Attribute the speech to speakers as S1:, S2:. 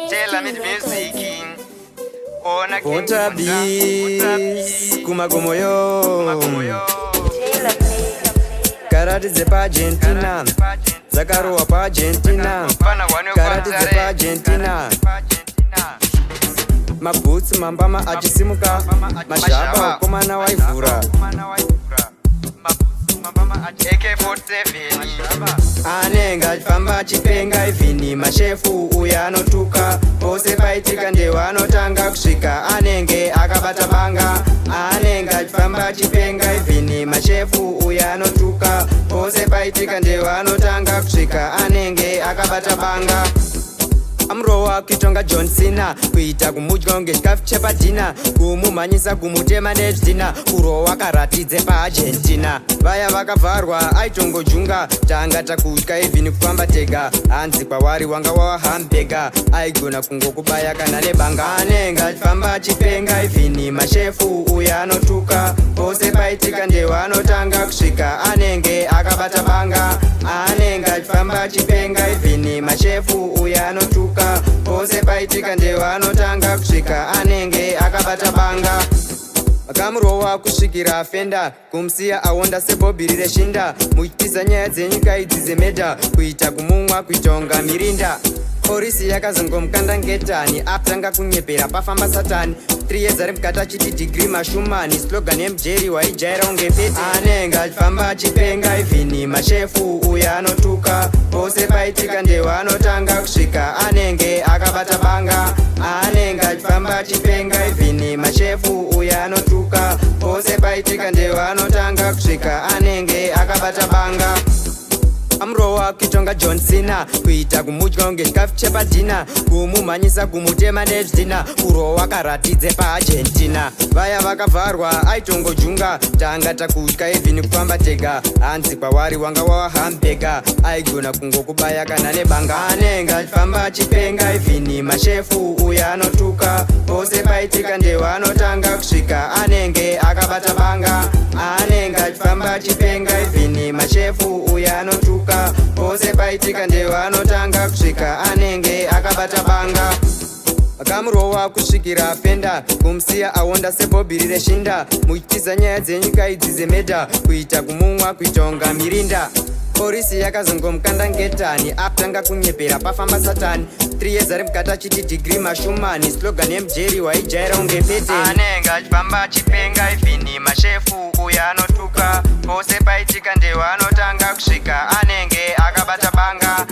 S1: Taylormadeit music. Ona
S2: Bonter kumagomo yo. Karate Dzepa Agerntina. Zakarowa pa Agerntina. Karate Dzepa Agerntina. Mabhutsi mambama achisimuka. Mashaba wakomana waivhura. Anenge achifamba achipenga ivhini. Mashefu uya anotuka. Pose paitika ndewa anotanga kusvika. Anenge akabata banga. Anenge achifamba achipenga ivhini. Mashefu uya anotuka. Pose paitika ndewa anotanga kusvika. Anenge akabata banga. Amrowa kuitonga John Cena. Kuita kumudya kunge chikafu chepadhina. Kumumhanyisa kumutema nezvidhina. Kurowa karate Dzepa Agerntina. Vaya vakavharwa aitongojunga. Tanga takutya ivhini kufamba tega. Hanzi kwavari wanga wawahambega. Aigona kungokubaya kana nebanga. Anenge achifamba achipenga ivhini. Mashefu uya anotuka. Pose paitika ndewa anotanga kusvika. Anenge akabata banga. Anenge achifamba achipenga ivhini. Mashefu uya anotuka. Pose paitika ndewa anotanga kusvika. Anenge akabata banga. Vakamurowa kusvikira afenda. Kumusiya awonda sebhobhiri reshinda. Muchitiza nyaya dzenyika idzi dzemedha. Kuita kumumwa kuita unga mirinda. Polisi yakazongomukanda ngetani. Aptanga kunyepera pafamba satani. 3 years ari mukati achiti degree mashumani. Slogan yemujeri waijaira unge pete. Anenge achifamba achipenga ivhini. Mashefu uya anotuka. Pose paitika ndewa anotanga kusvika. Anenge akabata banga. Anenge achifamba achipenga ivhini. Mashefu uya anotuka. Pose paitika ndewa anotanga kusvika. Anenge akabata banga. Amrowa kuitonga John Cena. Kuita kumudya kunge chikafu chepadhina. Kumumhanyisa kumutema nezvidhina. Kurowa karate Dzepa Agerntina. Vaya vakavharwa aitongojunga. Tanga takutya ivhini kufamba tega. Hanzi kwavari wanga wawahambega. Aigona kungokubaya kana nebanga. Anenge achifamba achipenga ivhini. Mashefu uya anotuka. Pose paitika ndewa anotanga kusvika. Anenge akabata banga. Anenge achifamba achipenga ivhini. Mashefu uya anotuka. Pose paitika ndewa anotanga kusvika. Anenge akabata banga. Vakamurowa kusvikira afenda. Kumusiya awonda sebhobhiri reshinda. Muchitiza nyaya dzenyika idzi dzemedha. Kuita kumumwa kuita unga mirinda. Polisi yakazongomukanda ngetani. Aptanga kunyepera pafamba satani. 3 years ari mukati achiti degree mashumani. Slogan yemujeri waijaira unge pete. Anenge achifamba achipenga ivhini. Mashefu uya anotuka. Pose paitika ndewa anotanga kusvika. Anenge akabata banga.